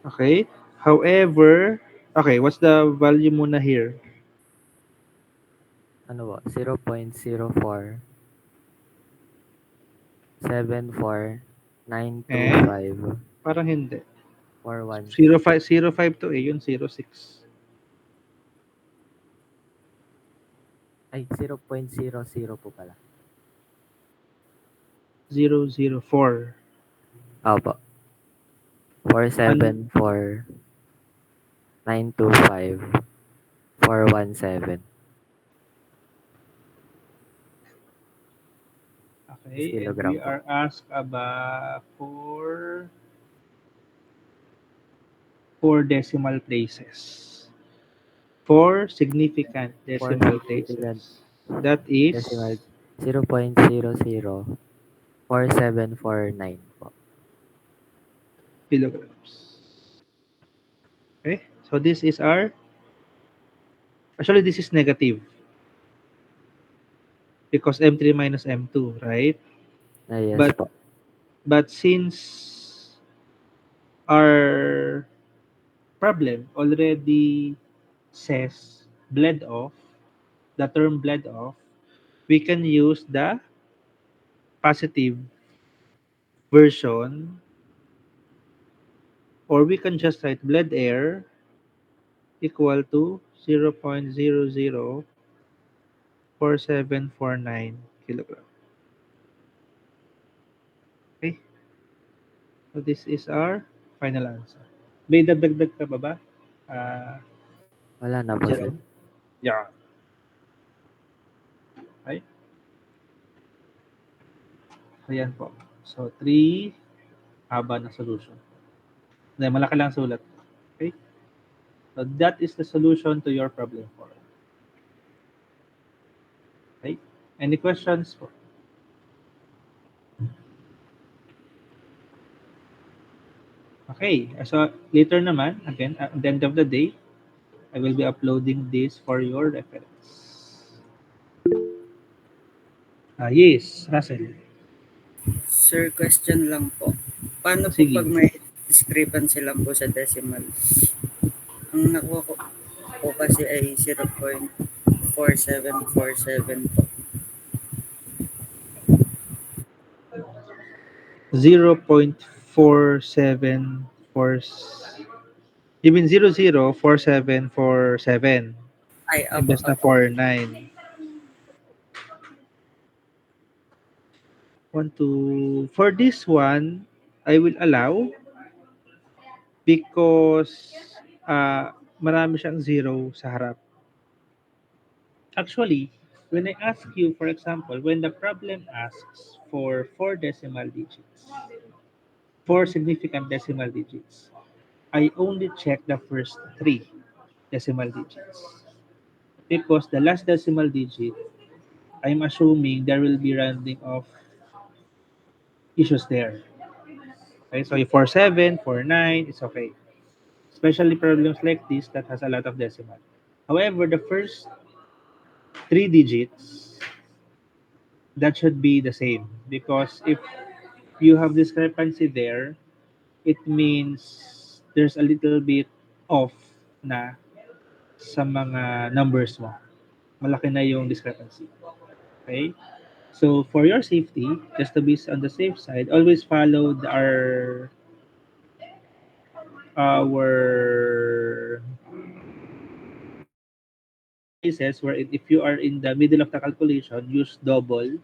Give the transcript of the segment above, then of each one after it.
Okay? However, okay, what's the value muna here? Ano ba? 0.0474 Eh? 925 Parang hindi. 416. 05 to A, yun 06. Ay, 0.00 po pala. 004. Opo. Four Ano? seven four 925 417 Okay, and we kilogram po. are asked about for 4 decimal places. 4 significant 4 decimal significant places. That decimal is 0.004749 po. kilograms. Okay, so this is our, actually this is negative because M3 minus M2, right? Ah, yes But po. since our problem already says bled off, the term bled off, we can use the positive version, or we can just write bled air equal to 0.004749 kilogram. Okay, so this is our final answer. May dagdag ka ba ba? Uh, Wala na po, sir. Jerome? Yeah. Okay, ayan po. So, 3, haba na solution. Hindi, malaki lang sulat. Okay? So, that is the solution to your problem 4. Okay? Any questions po? Okay. So, later naman, again, at the end of the day, I will be uploading this for your reference. Yes, Russell. Sir, question lang po. Paano po pag Sige. may discrepancy lang po sa decimal? Ang nakuha ko po kasi ay 0.4747 po. 0.4747. You mean 004747. Ay, apo, Imbes na apo. 49. 1, 2. For this one, I will allow because marami siyang zero sa harap. Actually, when I ask you, for example, when the problem asks for 4 decimal digits, 4 significant decimal digits, I only check the first 3 decimal digits because the last decimal digit, I'm assuming there will be rounding of issues there. Okay, so if 47, 49, it's okay. Especially problems like this that has a lot of decimal. However, the first 3 digits, that should be the same because if you have discrepancy there, it means there's a little bit off na sa mga numbers mo. Malaki na yung discrepancy. Okay? So for your safety, just to be on the safe side, always follow our cases where if you are in the middle of the calculation, use double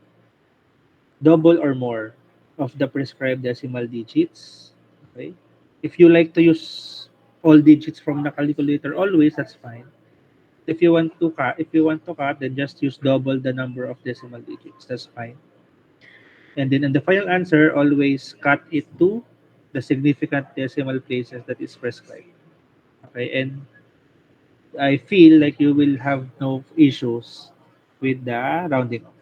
or more of the prescribed decimal digits. Okay? If you like to use all digits from the calculator always, that's fine. If you want to cut, then just use double the number of decimal digits. That's fine. And then in the final answer, always cut it to the significant decimal places that is prescribed. Okay, and I feel like you will have no issues with the rounding off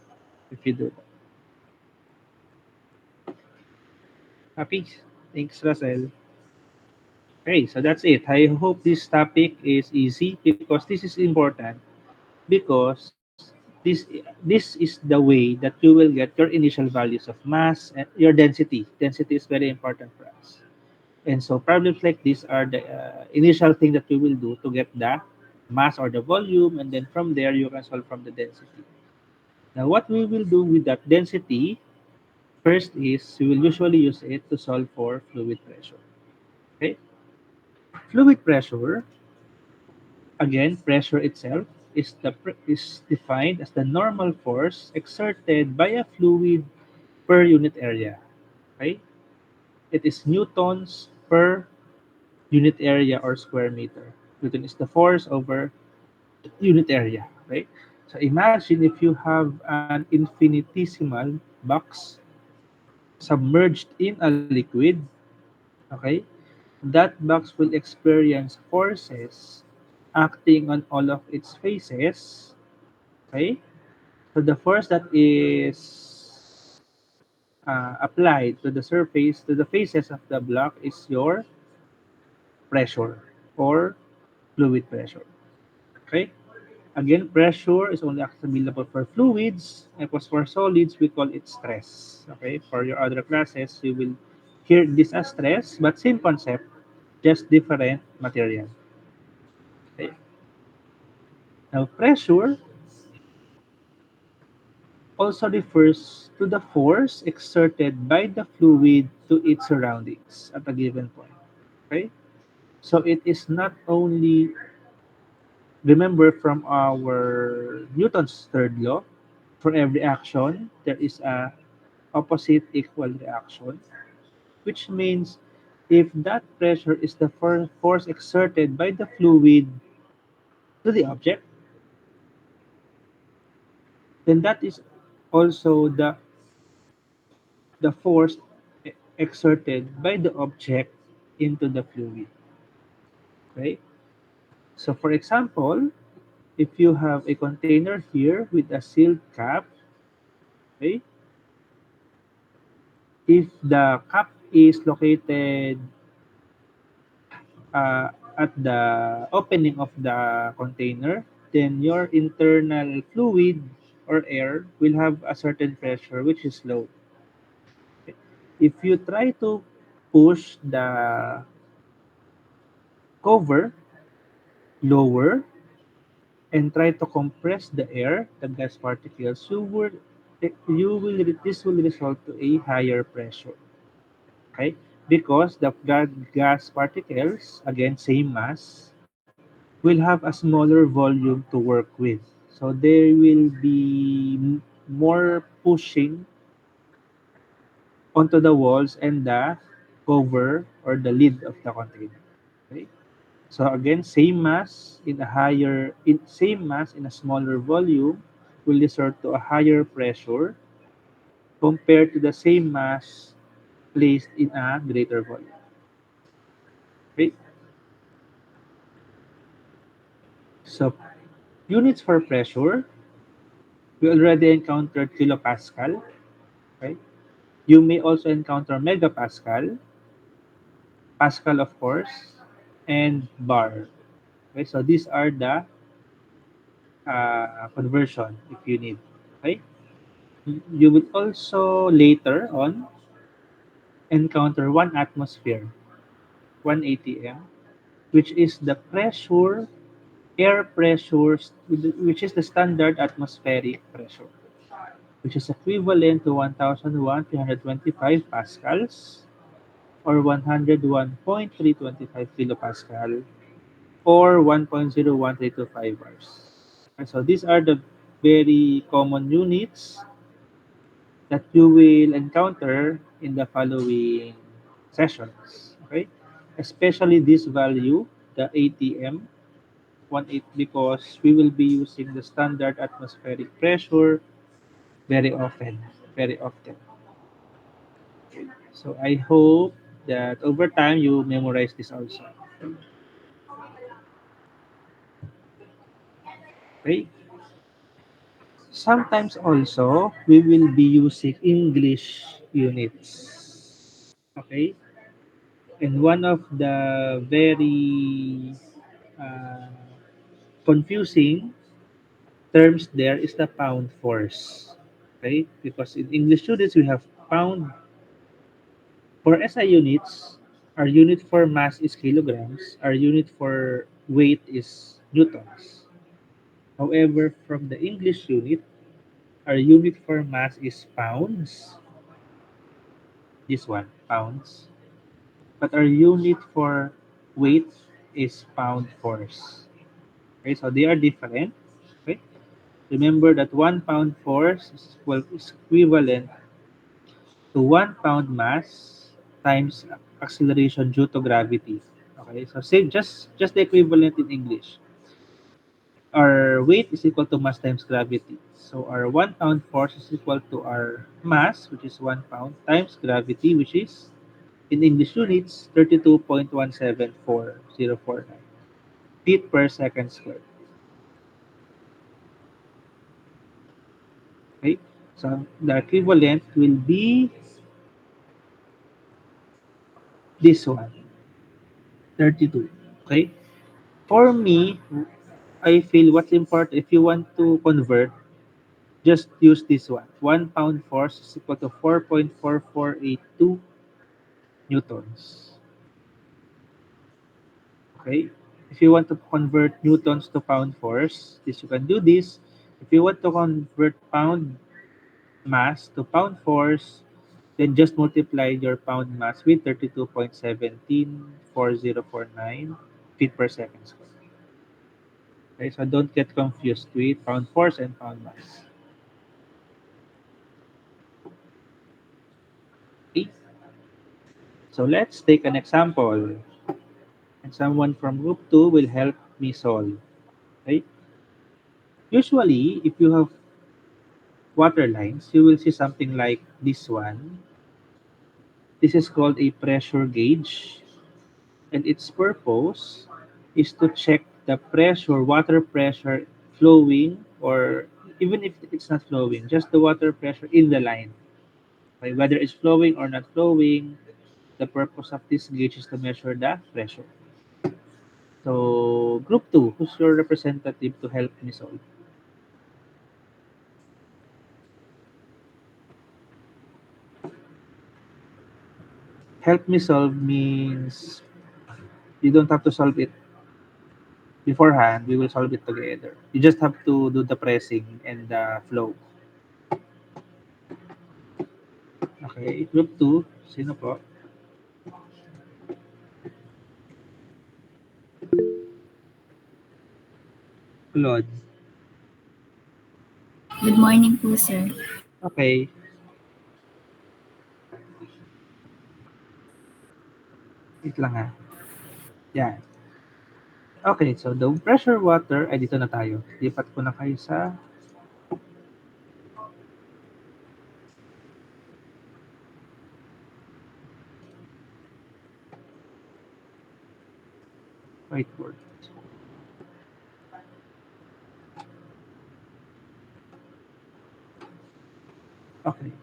if you do that. Happy? Thanks, Russell. Okay, so that's it. I hope this topic is easy because this is important because this is the way that you will get your initial values of mass and your density. Density is very important for us. And so problems like this are the initial thing that you will do to get the mass or the volume, and then from there you can solve from the density. Now, what we will do with that density first is we will usually use it to solve for fluid pressure. Okay, fluid pressure, again, pressure itself is defined as the normal force exerted by a fluid per unit area. Okay, it is newtons per unit area or square meter. Newton is the force over unit area, right? So imagine if you have an infinitesimal box submerged in a liquid, okay? That box will experience forces acting on all of its faces, okay? So the force that is applied to the surface, to the faces of the block is your pressure or fluid pressure, okay? Again, pressure is only available for fluids, and for solids, we call it stress. Okay, for your other classes, you will hear this as stress, but same concept, just different material. Okay. Now, pressure also refers to the force exerted by the fluid to its surroundings at a given point. Okay, so it is not only, remember from our Newton's third law, for every action there is a opposite equal reaction, which means if that pressure is the force exerted by the fluid to the object, then that is also the force exerted by the object into the fluid. Okay? So for example, if you have a container here with a sealed cap, okay, if the cap is located at the opening of the container, then your internal fluid or air will have a certain pressure which is low. If you try to push the cover lower and try to compress the air, the gas particles, this will result to a higher pressure. Okay? Because the gas particles, again, same mass, will have a smaller volume to work with. So there will be more pushing onto the walls and the cover or the lid of the container. Okay? So again, same mass in a smaller volume will result to a higher pressure compared to the same mass placed in a greater volume. Okay? So units for pressure, we already encountered kilopascal. Okay? You may also encounter megapascal, Pascal of course, and bar. Okay, so these are the conversion if you need. Okay, you will also later on encounter 1 atmosphere, 1 atm, which is the pressure, air pressure, which is the standard atmospheric pressure, which is equivalent to 1,325 pascals or 101.325 kilopascal or 1.01325 bars. And so these are the very common units that you will encounter in the following sessions. Okay? Especially this value, the ATM, 18, because we will be using the standard atmospheric pressure very often. Very often. So I hope that over time you memorize this also. Okay? Sometimes also we will be using English units. Okay? And one of the very uh, confusing terms there is the pound force. Okay? Because in English units we have pound for SI units. Our unit for mass is kilograms. Our unit for weight is newtons. However, from the English unit, our unit for mass is pounds. This one, pounds. But our unit for weight is pound force. Okay, so they are different. Okay, remember that 1 pound force is equivalent to 1 pound mass times acceleration due to gravity. Okay, so same just the equivalent in English. Our weight is equal to mass times gravity. So our 1 pound force is equal to our mass, which is 1 pound, times gravity, which is in English units 32.174049 feet per second squared. Okay, so the equivalent will be this one, 32. Okay, for me, I feel what's important if you want to convert, just use this one. 1 pound force is equal to 4.4482 newtons. Okay? If you want to convert newtons to pound force, this you can do this. If you want to convert pound mass to pound force, then just multiply your pound mass with 32.174049 feet per second squared. Okay, so don't get confused with pound force and pound mass. Okay, so let's take an example. And someone from group 2 will help me solve. Okay? Usually, if you have water lines, you will see something like this one. This is called a pressure gauge, and its purpose is to check the pressure, water pressure flowing, or even if it's not flowing, just the water pressure in the line. Okay? Whether it's flowing or not flowing, the purpose of this gauge is to measure the pressure. So, group 2, who's your representative to help me solve? Help me solve means you don't have to solve it beforehand. We will solve it together. You just have to do the pressing and the flow. Okay, group 2. Sino po? Claude. Good morning po, sir. Okay, wait lang ha. Yan. Okay, so the pressure water, ay dito na tayo. Lipat ko na kayo sa whiteboard. Okay.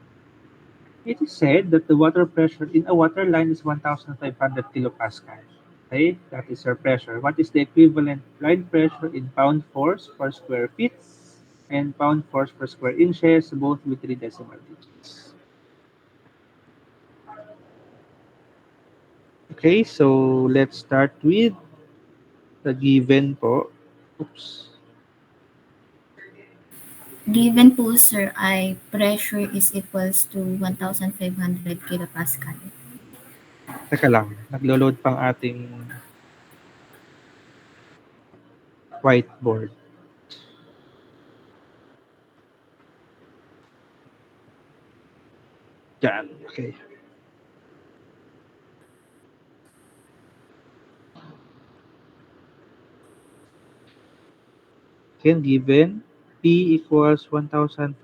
It is said that the water pressure in a water line is 1,500 kilopascal. Okay, that is your pressure. What is the equivalent line pressure in pound force per square feet and pound force per square inches, both with 3 decimal digits? Okay, so let's start with the given po. Oops. Given po, sir, ay pressure is equals to 1,500 kilopascal. Teka lang, naglo-load pang ating whiteboard. Yan, okay. Again, given P equals 1,500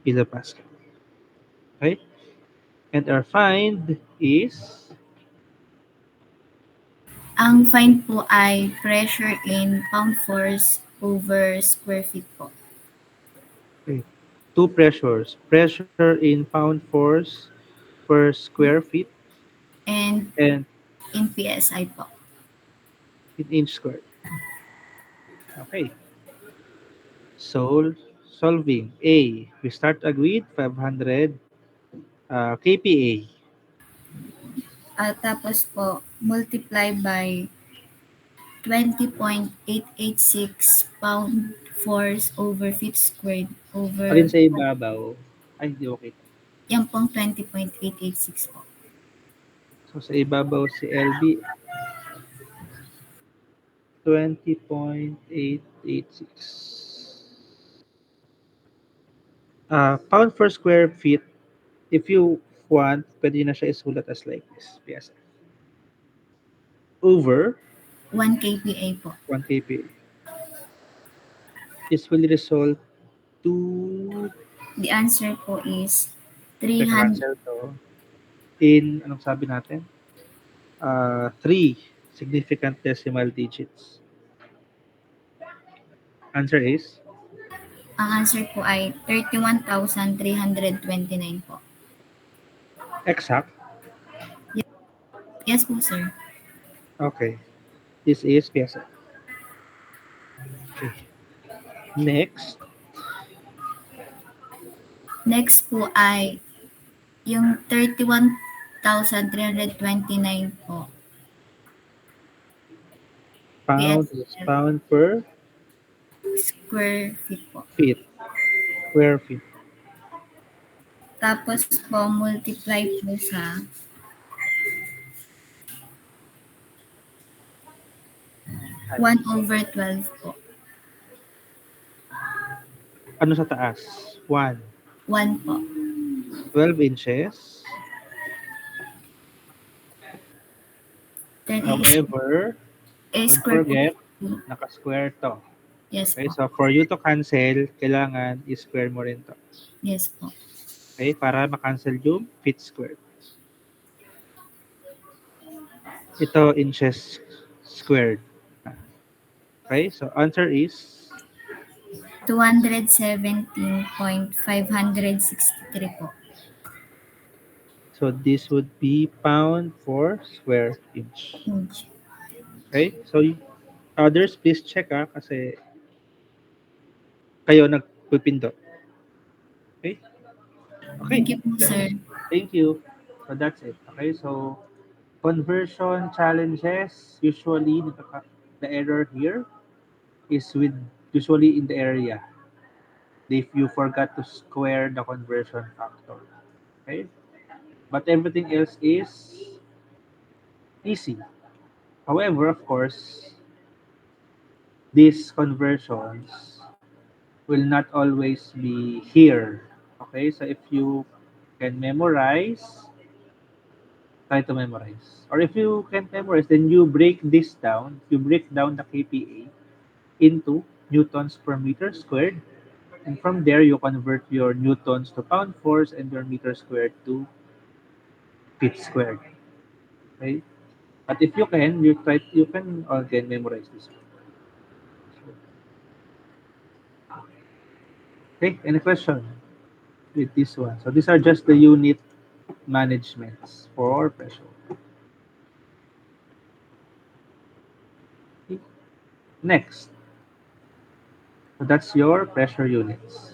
kilopascal. Okay? And our find is Ang find po ay pressure in pound force over square feet po. okay, two pressures. Pressure in pound force per square feet And and in PSI po. in inch squared. Okay. So, solving. A. We start agreed 500 kPa. Tapos po, multiply by 20.886 pound force over feet squared Alin over sa ibabaw? Ay, hindi okay. yan pong 20.886 po. So, sa ibabaw si LB, 20.886. Pound per square feet, if you want, pwede na siya isulat as like this, PSF. Over 1 kPa po. 1 kPa. This will result to, The answer po is teka, 300, cancel to, in, anong sabi natin? 3 significant decimal digits. Answer is, ang answer po ay 31,329 po. exact. Yes po, sir. Okay. This is PSF. Okay. Next, Next po ay yung 31,329 po. pound is PSF pound per square feet po. feet. Square feet. Tapos po, multiply po sa 1/12 po. Ano sa taas? 1. 1 po. 12 inches. 10 However, don't square po. forget, naka-square to. Yes Okay, po. so for you to cancel, kailangan i-square mo rin to. Yes po. Okay, para makancel yung feet squared. Ito inches squared. Okay, so answer is 217.563 po. so this would be pound for square inch. Inch. Okay, so others please check kasi kayo nagpipindot. Okay? Okay. Thank you po, sir. Thank you. So that's it. Okay, so conversion challenges, usually the error here is with usually in the area. If you forgot to square the conversion factor. Okay? But everything else is easy. However, of course, these conversions will not always be here. Okay, so if you can memorize, try to memorize. Or if you can't memorize, then you break this down. You break down the KPA into newtons per meter squared. And from there, you convert your newtons to pound force and your meter squared to feet squared. Okay? But if you can, you can again memorize this. Okay, any question with this one? So these are just the unit managements for pressure. Okay. Next, so that's your pressure units.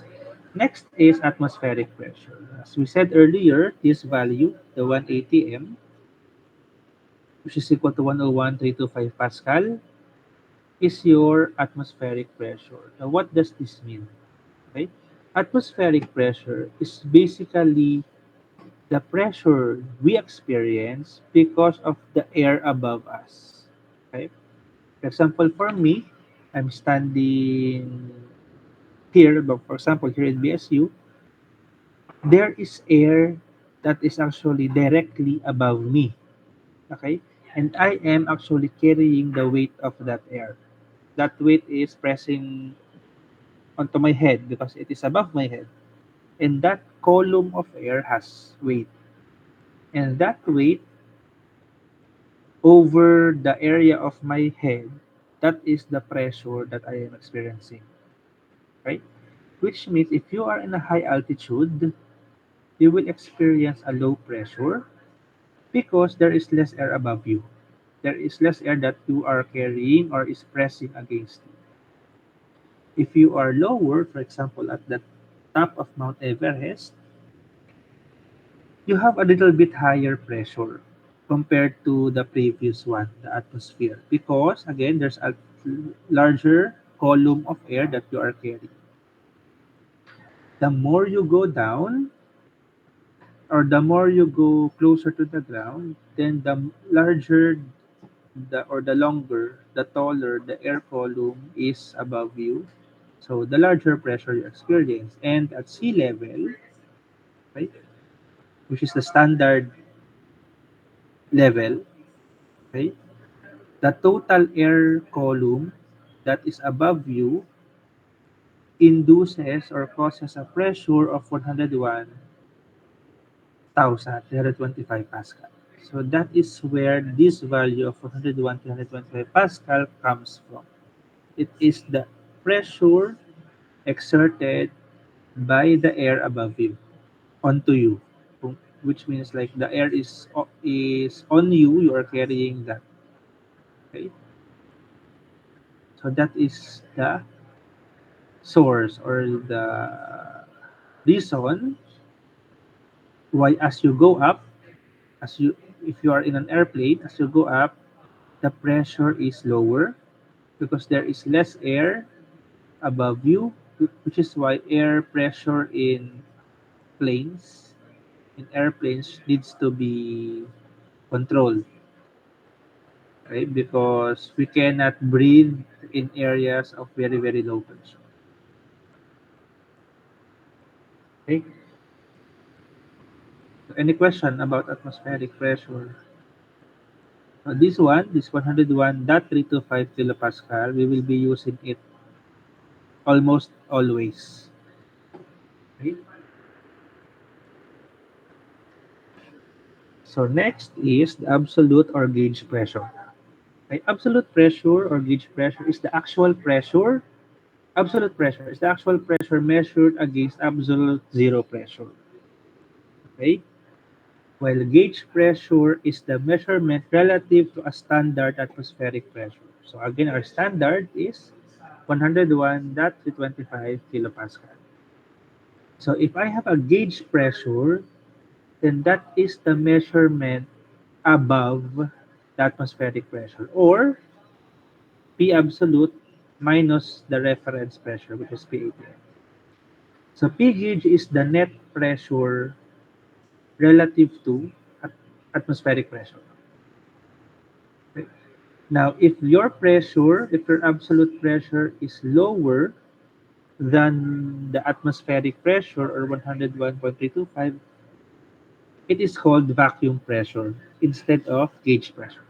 Next is atmospheric pressure. As we said earlier, this value, the 180 m, which is equal to 101,325 Pascal, is your atmospheric pressure. Now, what does this mean? Okay? Atmospheric pressure is basically the pressure we experience because of the air above us. Okay? For example, for me, I'm standing here, but for example, here in BSU, there is air that is actually directly above me. Okay? And I am actually carrying the weight of that air. That weight is pressing onto my head because it is above my head. And that column of air has weight. And that weight over the area of my head, that is the pressure that I am experiencing. Right? Which means if you are in a high altitude, you will experience a low pressure because there is less air above you. There is less air that you are carrying or is pressing against you. If you are lower, for example, at the top of Mount Everest, you have a little bit higher pressure. compared to the previous one, the atmosphere. Because again, there's a larger column of air that you are carrying. The more you go down, or the more you go closer to the ground, then the larger the longer, the taller the air column is above you. So the larger pressure you experience. And at sea level, right, which is the standard level, right, the total air column that is above you induces or causes a pressure of 101,325 Pascal. So that is where this value of 101,325 Pascal comes from. It is the pressure exerted by the air above you onto you, which means like the air is on you. You are carrying that. Okay, so that is the source or the reason why as you go up, as you if you are in an airplane, as you go up, the pressure is lower because there is less air above you, which is why air pressure planes in airplanes needs to be controlled, right? Because we cannot breathe in areas of very very low pressure. Okay. So any question about atmospheric pressure? This 101.325 kilopascal, we will be using it almost always. Okay. So next is the absolute or gauge pressure. Okay. Absolute pressure or gauge pressure is the actual pressure. Absolute pressure is the actual pressure measured against absolute zero pressure. Okay. While gauge pressure is the measurement relative to a standard atmospheric pressure. So again, our standard is 101.325 kilopascal. So if I have a gauge pressure, then that is the measurement above the atmospheric pressure, or P absolute minus the reference pressure, which is PATM. So P gauge is the net pressure relative to atmospheric pressure. Okay. Now, if your absolute pressure is lower than the atmospheric pressure or 101.325, it is called vacuum pressure instead of gauge pressure.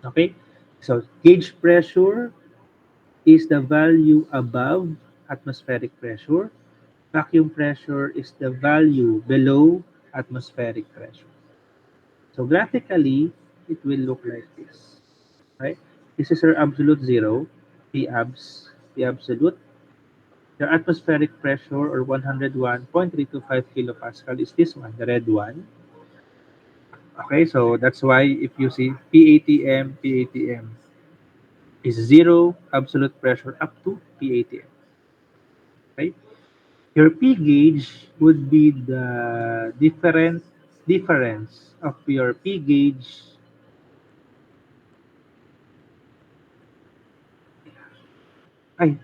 Okay? So, gauge pressure is the value above atmospheric pressure. Vacuum pressure is the value below atmospheric pressure. So, graphically, it will look like this. Right? This is our absolute zero, P absolute. Your atmospheric pressure or 101.325 kilopascal is this one, the red one. Okay, so that's why if you see PATM is zero absolute pressure up to PATM. Okay, your P gauge would be the difference of your P gauge.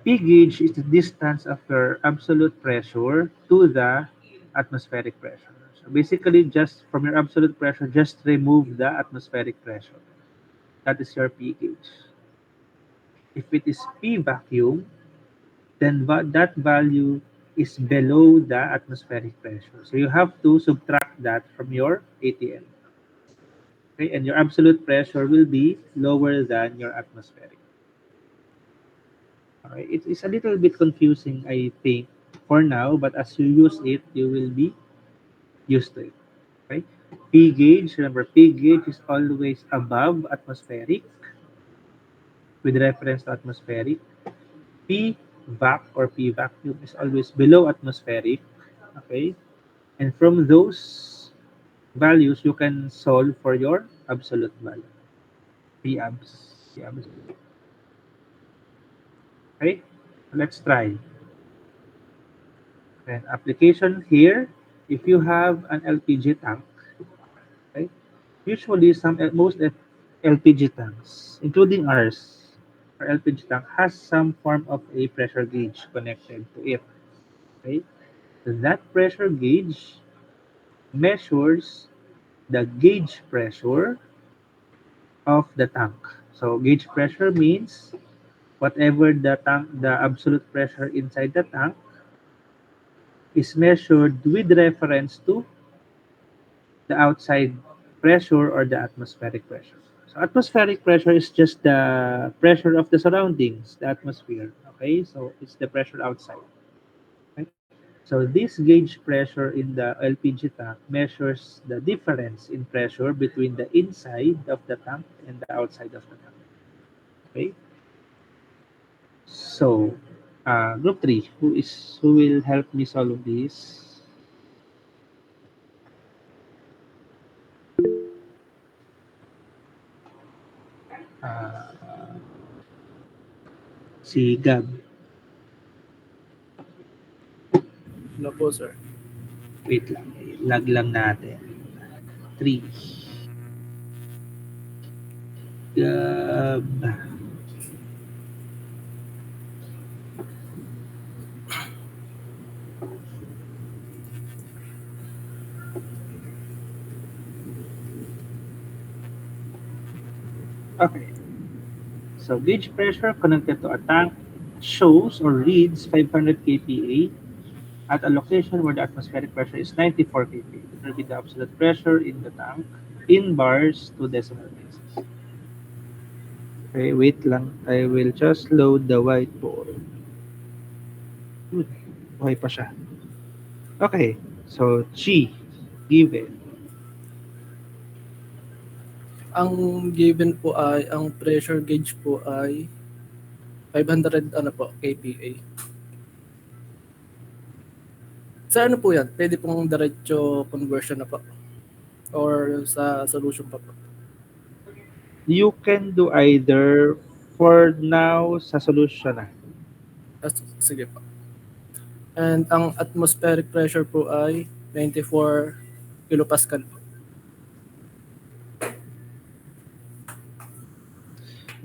P gauge is the distance of your absolute pressure to the atmospheric pressure. So basically, just from your absolute pressure, just remove the atmospheric pressure. That is your P gauge. If it is P vacuum, then that value is below the atmospheric pressure. So you have to subtract that from your ATM. Okay, and your absolute pressure will be lower than your atmospheric. Okay, it is a little bit confusing, I think, for now, but as you use it, you will be used to it. Okay? P gauge, remember, P gauge is always above atmospheric with reference to atmospheric. P vac or P vacuum is always below atmospheric. Okay? And from those values, you can solve for your absolute value. P abs. P abs. Okay? Let's try. And application here, if you have an LPG tank, okay? Usually, LPG tanks, including ours, our LPG tank has some form of a pressure gauge connected to it. Okay, that pressure gauge measures the gauge pressure of the tank. So gauge pressure means whatever the absolute pressure inside the tank is measured with reference to the outside pressure or the atmospheric pressure. So atmospheric pressure is just the pressure of the surroundings, the atmosphere. Okay, so it's the pressure outside. Okay? So this gauge pressure in the LPG tank measures the difference in pressure between the inside of the tank and the outside of the tank. Okay, so group three, who will help me solve this? Uh, si Gab. Hello po, sir. Wait lang, lag lang natin. 3. Gab. Okay. So gauge pressure connected to a tank shows or reads 500 kPa at a location where the atmospheric pressure is 94 kPa. It will be the absolute pressure in the tank in bars to decimal places. Okay, wait lang. I will just load the whiteboard. Okay pa siya. Okay, so G, given. Ang given po ay, ang pressure gauge po ay 500 ano po, kPa. Sa ano po yan? Pwede pong diretso conversion na po? Or sa solution pa po? You can do either. For now, sa solution na. Sige po. And ang atmospheric pressure po ay 94 kilopascal po.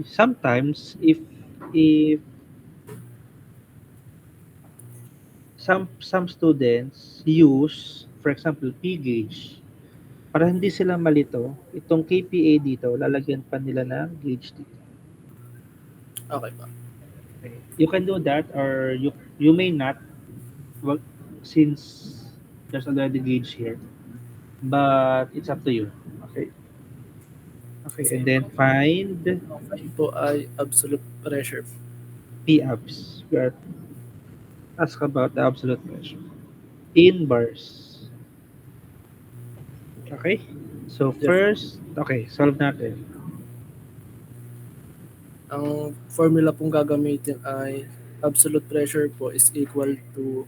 Sometimes, if some students use, for example, P gauge, para hindi sila malito, itong KPA dito, lalagyan pa nila ng gauge dito. Okay po. Okay. You can do that or you may not, well, since there's already gauge here. But it's up to you. Okay. Okay, and then find Okay po ay absolute pressure. P abs. We are asked about the absolute pressure in bars. Okay? So Yes. first, okay, solve natin. Ang formula pong gagamitin ay absolute pressure po is equal to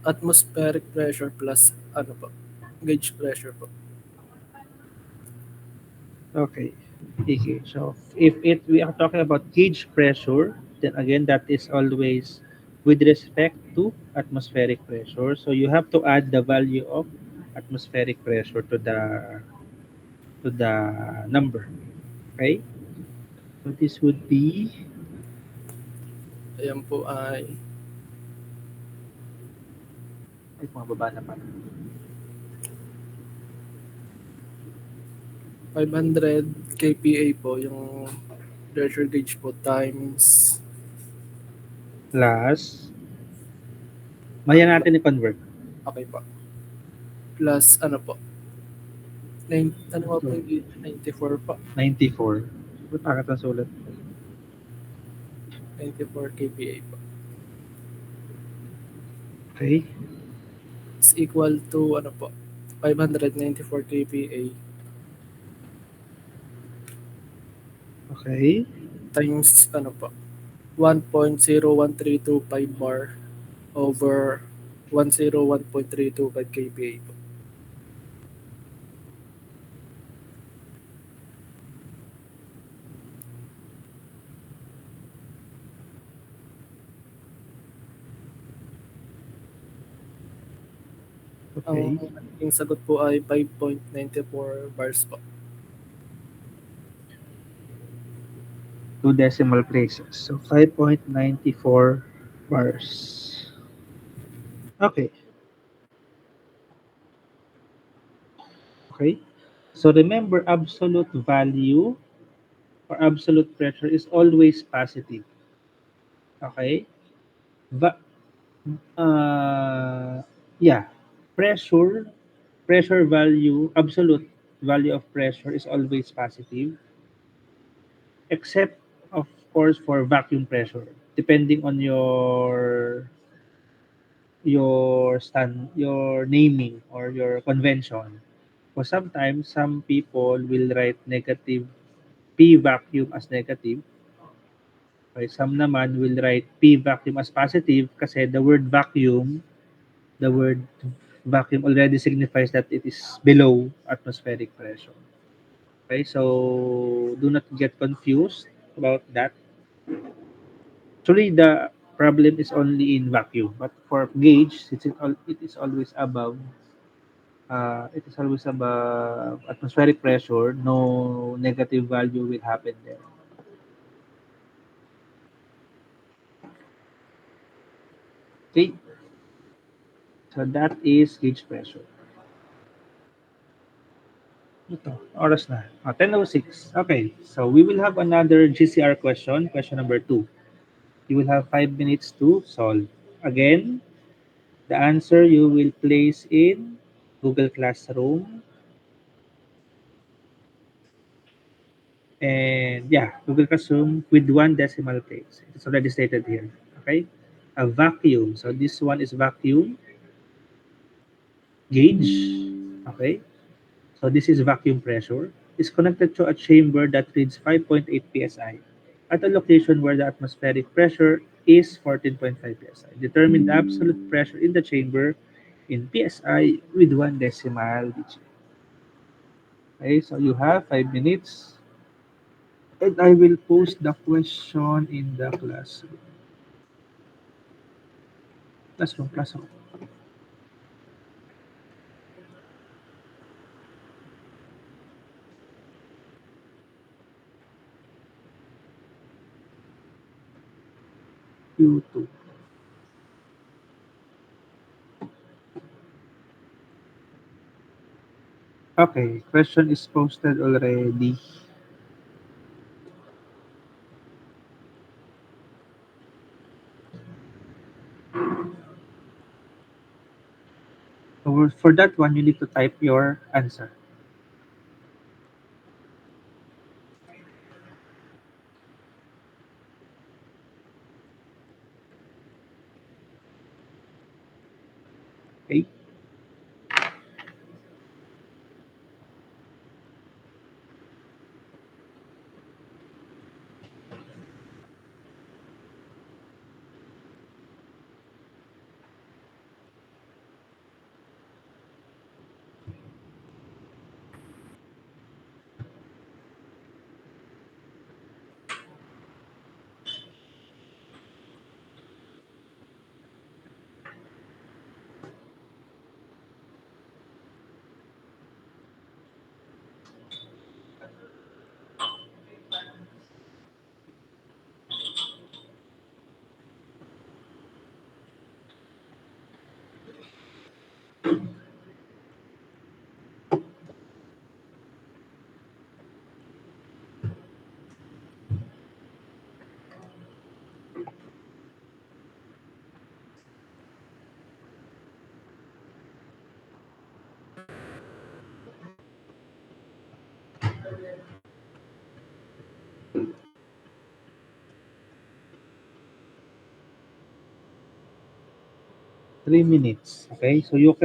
atmospheric pressure plus ano po, gauge pressure po. Okay. Okay. So if we are talking about gauge pressure, then again that is always with respect to atmospheric pressure. So you have to add the value of atmospheric pressure to the number. Okay? So this would be Ayan po ay mababa na pa. 500 kPa po yung pressure gauge po times Plus maya natin i-convert. okay po. Plus ano po? Ano po yung gauge? 94 po. 94. Bakit ang sulat? 94 kPa po. Okay. Is equal to ano po? 594 kPa Okay. times ano po? 1.01325 bar over 101.325 kPa po. Okay. Ang sagot po ay 5.94 bars po. two decimal places. So 5.94 bars. Okay. Okay. So remember, absolute value or absolute pressure is always positive. Okay. But uh, yeah, pressure, pressure value, absolute value of pressure is always positive, except of course for vacuum pressure, depending on your naming or your convention. So sometimes some people will write negative P vacuum as negative. Okay, some naman will write P vacuum as positive kasi the word vacuum already signifies that it is below atmospheric pressure. Okay, so do not get confused about that. Actually, the problem is only in vacuum, but for gauge, it is always above. It is always above atmospheric pressure. No negative value will happen there. Okay, so that is gauge pressure. Ito, oras na. 10:06. Okay, so we will have another GCR question, question number 2. You will have 5 minutes to solve. Again, the answer you will place in Google Classroom. And yeah, Google Classroom with one decimal place. It's already stated here. Okay? A vacuum. So this one is vacuum gauge. Okay? So this is vacuum pressure. Is connected to a chamber that reads 5.8 psi at a location where the atmospheric pressure is 14.5 psi. Determine the absolute pressure in the chamber in psi with one decimal digit. Okay, so you have 5 minutes, and I will post the question in the classroom. YouTube. Okay, question is posted already. So for that one, you need to type your answer. Okay. 3 minutes. Okay, so your you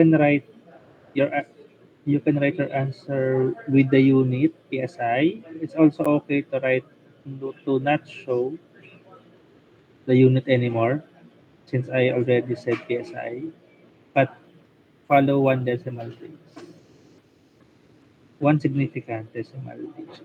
can write your answer with the unit PSI. It's also okay to to not show the unit anymore since I already said PSI, but follow one decimal place, one significant decimal digit.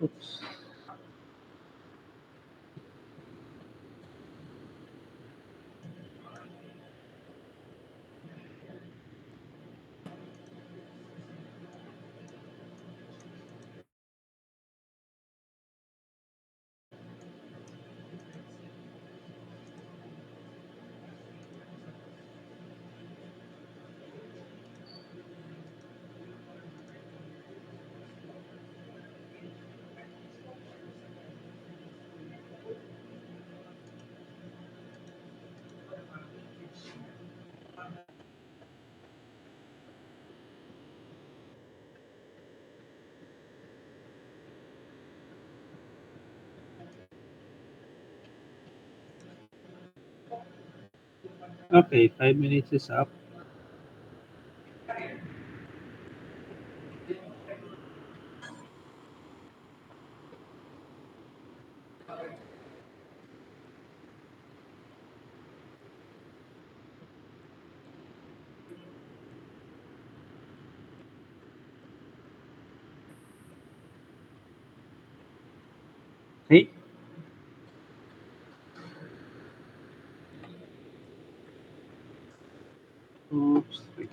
Oops. Okay, 5 minutes is up. Hey, oops. Wait.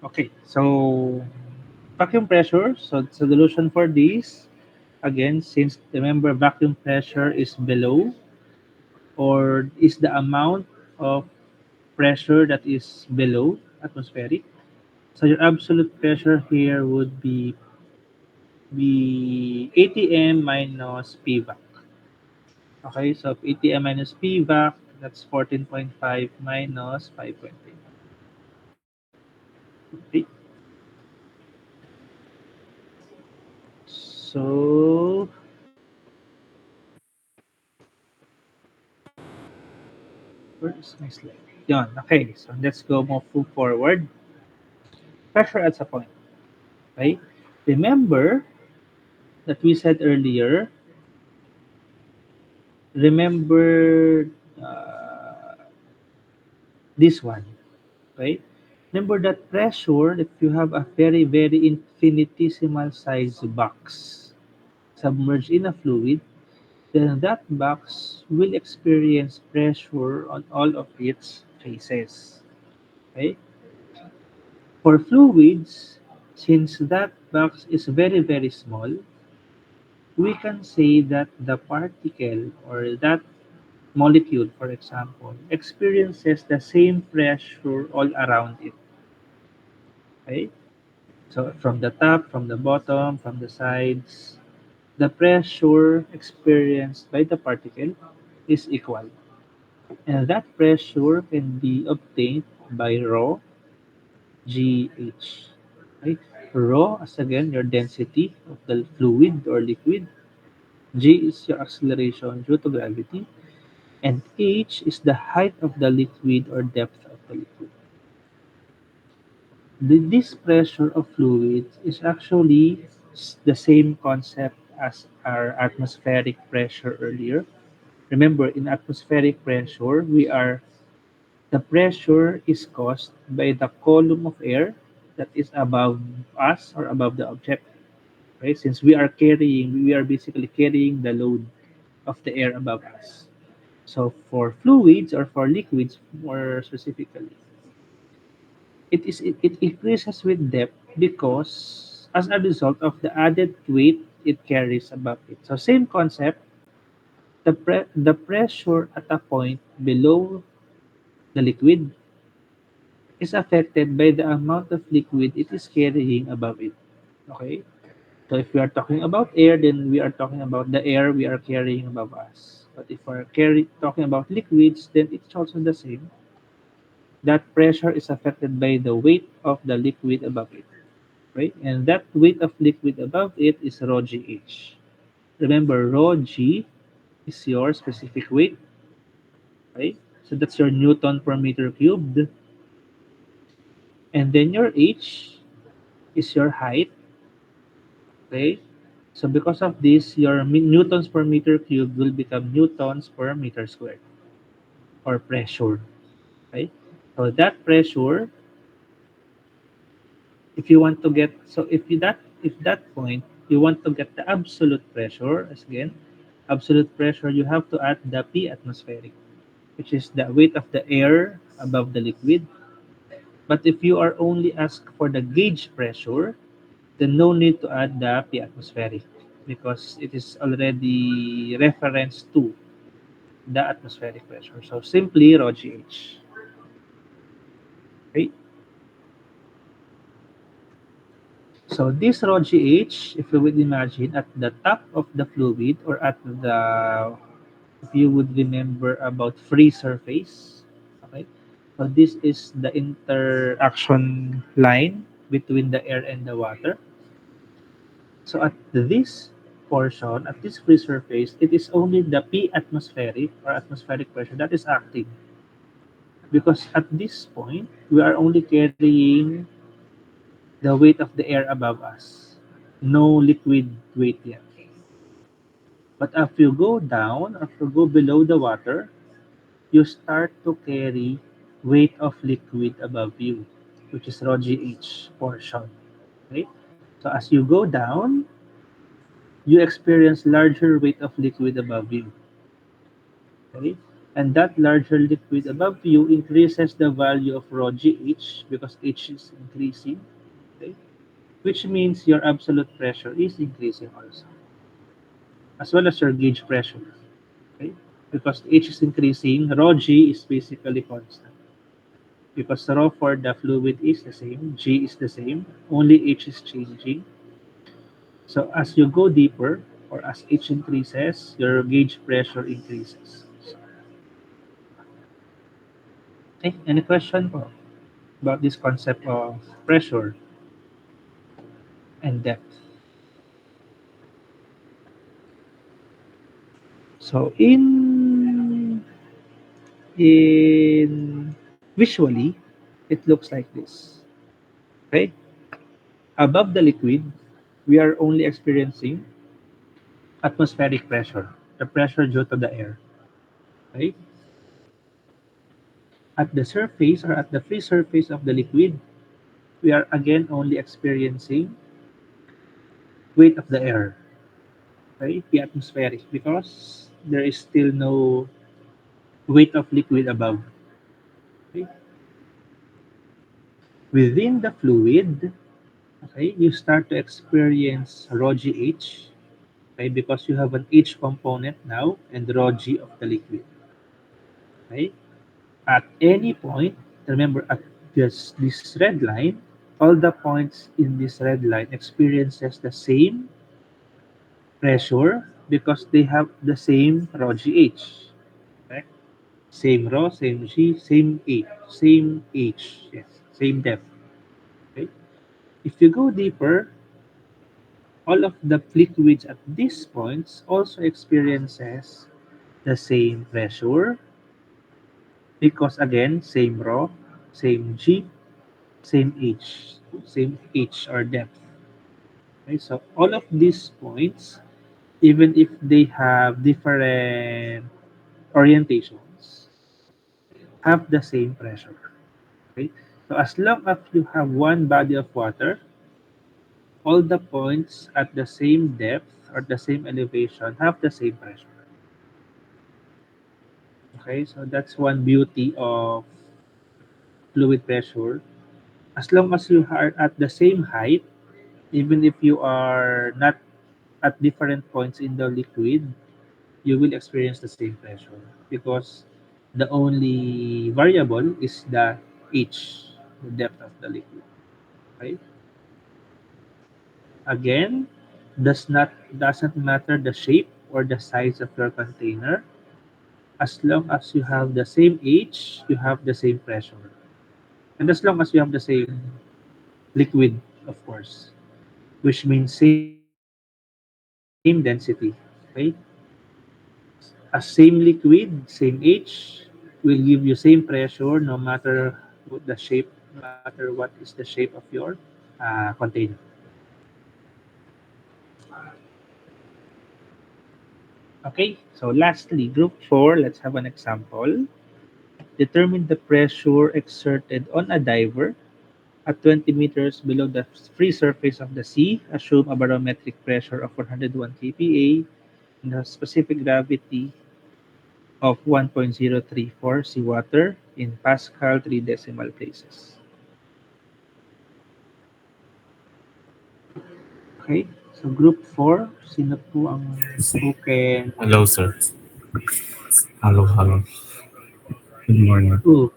Okay, so vacuum pressure. So the solution for this, again, since remember vacuum pressure is below or is the amount of pressure that is below atmospheric. So your absolute pressure here would be ATM minus PVAC. Okay, so ATM minus PVAC, that's 14.5 minus 5.8. Okay, so where is my slide? Yan, okay, so let's go move forward. Pressure at a point. Okay, remember that we said earlier, remember this one, okay? Remember that pressure, if you have a very, very infinitesimal size box submerged in a fluid, then that box will experience pressure on all of its faces. Okay? For fluids, since that box is very, very small, we can say that the particle or that molecule, for example, experiences the same pressure all around it. Okay? So from the top, from the bottom, from the sides, the pressure experienced by the particle is equal. And that pressure can be obtained by rho GH. Right? Rho is again your density of the fluid or liquid. G is your acceleration due to gravity. And H is the height of the liquid or depth of the liquid. This pressure of fluids is actually the same concept as our atmospheric pressure earlier. Remember, in atmospheric pressure, the pressure is caused by the column of air that is above us or above the object. Right? Since we are basically carrying the load of the air above us. So for fluids or for liquids more specifically, it increases with depth because as a result of the added weight it carries above it. So same concept, the pressure at a point below the liquid is affected by the amount of liquid it is carrying above it. Okay? So if we are talking about air, then we are talking about the air we are carrying above us. But if we're talking about liquids, then it's also the same. That pressure is affected by the weight of the liquid above it, right? And that weight of liquid above it is rho gh. Remember, rho g is your specific weight, right? So that's your Newton per meter cubed. And then your h is your height, okay? So because of this, your newtons per meter cubed will become newtons per meter squared or pressure, right? So that pressure, if you want to get, so if that point you want to get the absolute pressure, as again, absolute pressure, you have to add the P atmospheric, which is the weight of the air above the liquid. But if you are only asked for the gauge pressure, then no need to add the P atmospheric because it is already referenced to the atmospheric pressure. So simply rho gh. Right? So this rho gh, if you would imagine at the top of the fluid or at the, if you would remember about free surface, okay? So this is the interaction line between the air and the water. So at this portion, at this free surface, it is only the P atmospheric or atmospheric pressure that is acting. Because at this point, we are only carrying the weight of the air above us. No liquid weight yet. But if you go down, if you go below the water, you start to carry weight of liquid above you, which is rho GH portion. Okay? So as you go down, you experience larger weight of liquid above you. Okay? And that larger liquid above you increases the value of rho GH because H is increasing. Okay? Which means your absolute pressure is increasing also, as well as your gauge pressure. Okay? Because H is increasing, rho G is basically constant. Because rho for the fluid is the same, G is the same, only H is changing. So as you go deeper, or as H increases, your gauge pressure increases. So, okay, any question po about this concept of pressure and depth? So in visually, it looks like this. Okay? Above the liquid, we are only experiencing atmospheric pressure, the pressure due to the air. Okay? At the surface or at the free surface of the liquid, we are again only experiencing weight of the air, okay? The atmospheric, because there is still no weight of liquid above. Okay? Within the fluid, okay, you start to experience rho GH, okay, because you have an H component now and rho G of the liquid. Okay? At any point, remember at this red line, all the points in this red line experiences the same pressure because they have the same rho GH. Correct? Same rho, same G, same H. Yes, same depth. Okay? If you go deeper, all of the liquids at these points also experiences the same pressure because again, same rho, same G, same H or depth. Okay, so all of these points, even if they have different orientations, have the same pressure. Okay, so as long as you have one body of water, all the points at the same depth or the same elevation have the same pressure. Okay, so that's one beauty of fluid pressure. As long as you are at the same height, even if you are not at different points in the liquid, you will experience the same pressure because the only variable is the H, the depth of the liquid. Okay? Again, doesn't matter the shape or the size of your container. As long as you have the same H, you have the same pressure. And as long as you have the same liquid, of course, which means same density. Okay? A same liquid, same H will give you same pressure no matter what the shape, no matter what is the shape of your container. Okay, so lastly, group 4, let's have an example. Determine the pressure exerted on a diver at 20 meters below the free surface of the sea. Assume a barometric pressure of 401 kPa and a specific gravity of 1.034 seawater in Pascal 3 decimal places. Okay, so group 4, sino po ang who can... Hello, sir. Hello, hello. Good morning. Ooh,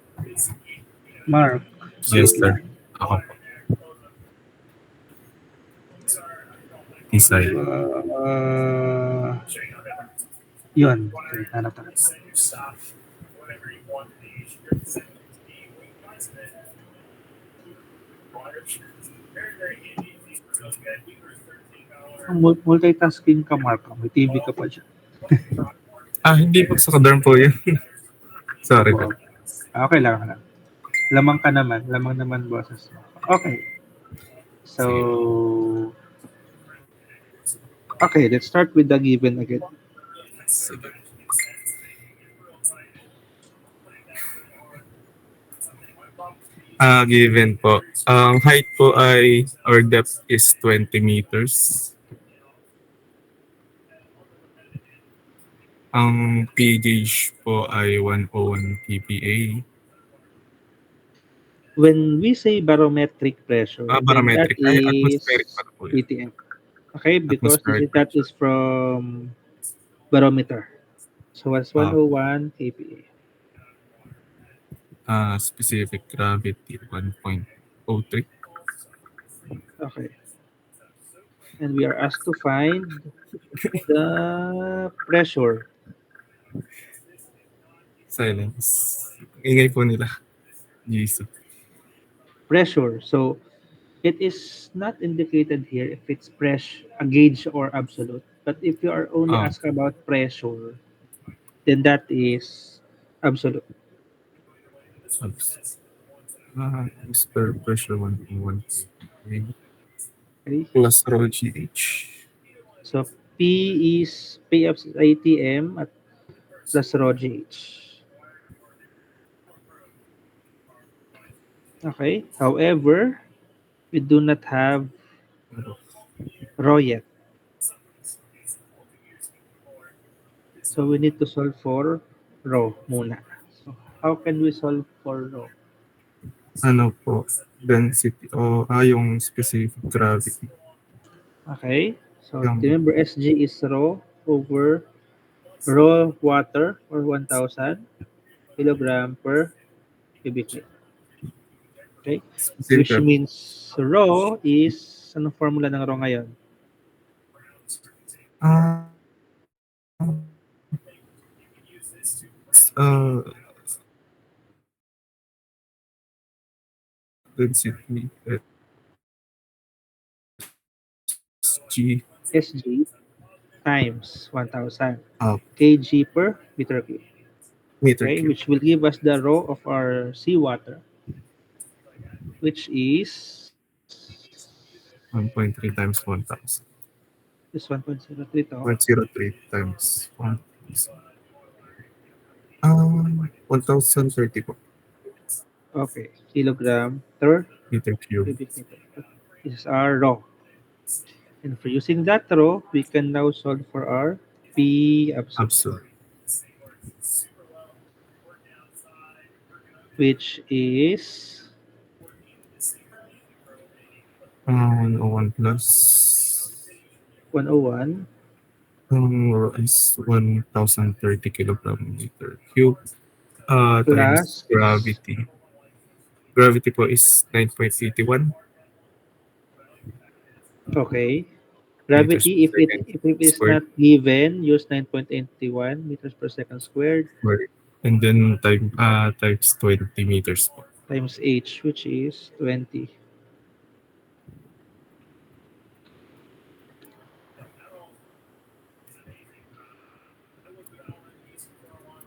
Mark. Yes, sir. Ako po. Isay. Yun. Okay, hanap tayo. Multitasking ka, Mark. May TV ka pa dyan. Hindi po sa dorm po yun. Sorry po. Okay lang. Lamang ka naman. Lamang naman boses mo. Okay. So, okay, let's start with the given again. Sige. Given po. Ang height po ay, or depth is 20 meters. Ang P gauge po ay 101 kPa. When we say barometric pressure, then that Barometric. Ay, is atmospheric pa po yun. PTM. Okay, because Atmospheric that is from barometer. So what's 101 kPa? Specific gravity 1.03. Okay. And we are asked to find the pressure. Silence. Ingay po nila. Jesus. Pressure. So it is not indicated here if it's a gauge or absolute. But if you are only asked about pressure, then that is absolute. Atmosphere pressure 101 Okay. plus rho GH. So P is P of ATM at plus rho GH. Okay. However, we do not have rho yet. So we need to solve for rho muna. So how can we solve for rho? Ano po? Density o yung specific gravity. Okay. So remember SG is rho over raw water or 1,000 kilogram per cubic meter. Okay? Specific Which gravity. means rho is, anong formula ng rho ngayon? Ah, density G. Sg times 1000 Ah, kg per meter cube. meter Okay? cube. Which will give us the rho of our seawater, which is 1.3 times 1,000. 1.03 to. 0.03 times 1. 1,030 po. Okay. Kilogram per Meter cube. cubic meter. This is our rho. And for using that rho, we can now solve for our P absolute, Absolute. which is 101 plus 101 is 1,030 kilogram meter cube times plus, gravity. Gravity po is 9.81 okay, meters per gravity, second if it is squared. not given, use 9.81 meters per second squared Squared. And then times 20 meters po. times h, which is 20.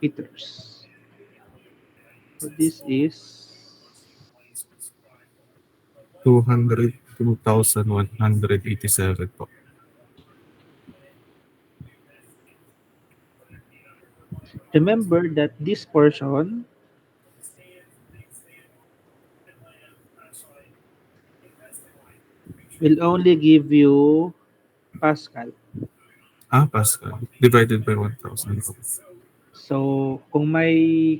Meters. So this is 202,187 po. remember that this portion will only give you Pascal. Pascal. Divided by 1,000 po. So, kung may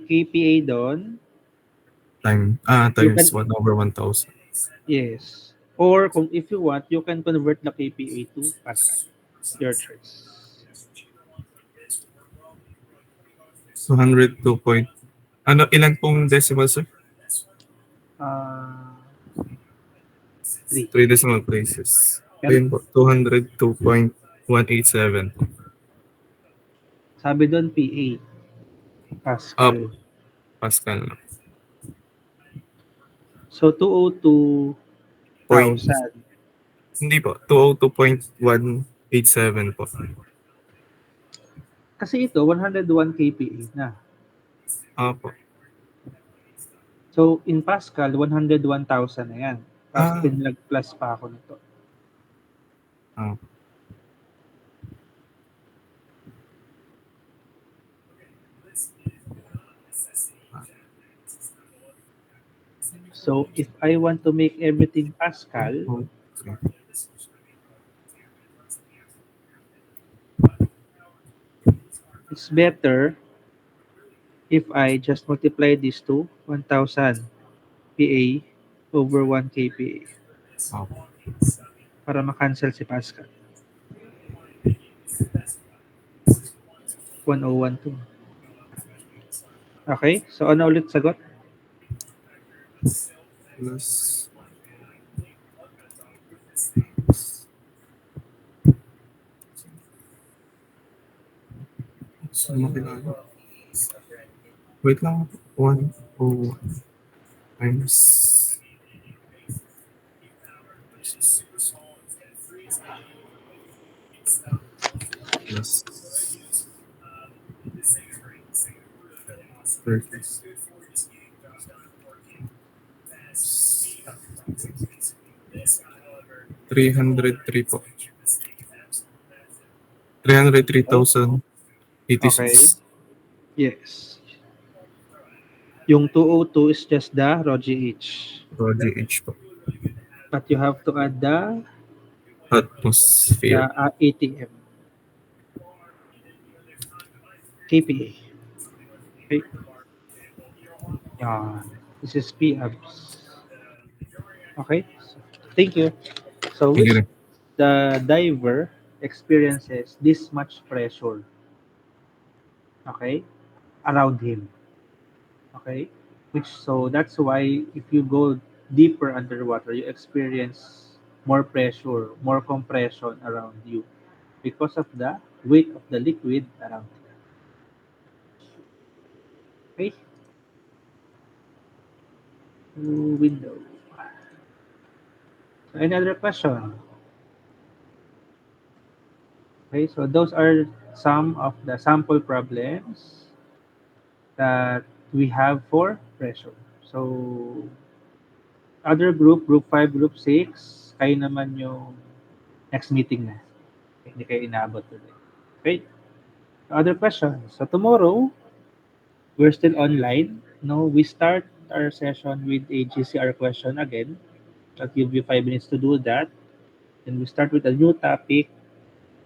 KPA doon, you Times can, 1 over 1,000. yes. Or kung if you want, you can convert the KPA to Pascal. Your choice. 202 point. Ilan pong decimal, sir? Uh, 3. 3 decimal places. Pero Ayun po, 202.187 po. sabi doon PA, Pascal. Po, Pascal na. So, 202,000. Point, hindi po, 202.187 po. Kasi ito, 101 KPA na. Po. So, in Pascal, 101,000 na yan. Tapos, pinag-plus pa ako nito. So, if I want to make everything Pascal, it's better if I just multiply this to 1,000 PA over 1 kPa para makancel si Pascal. 1012. Okay? So, ano ulit sagot? Plus wait lang. 101 times plus 30. 303 po. 303,086. Okay. Yes. Yung 202 is just the rho GH. Rho GH po. But you have to add the Atmosphere. ATM. KPA. Okay. Yan. This is PABS. Okay. So, thank you. So, Thank you which rin. the diver experiences this much pressure, okay, around him, okay, which, so that's why if you go deeper underwater, you experience more pressure, more compression around you because of the weight of the liquid around you. Okay? Window. So any other question? Okay, so those are some of the sample problems that we have for pressure. So other group 5, group 6, kayo naman yung next meeting na. Okay, hindi kayo inaabot today. Okay? Other questions? So tomorrow, we're still online. No, we start our session with a GCR question again. I'll give you 5 minutes to do that. Then we start with a new topic.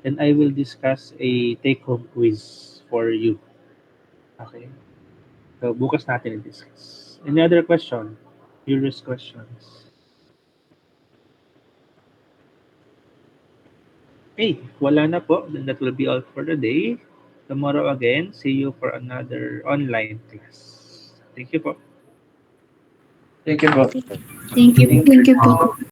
Then I will discuss a take-home quiz for you. Okay? So bukas natin i-discuss. Any other question? Curious questions? Okay, wala na po. Then that will be all for the day. Tomorrow again, see you for another online class. Thank you po. Thank you po. Thank you po.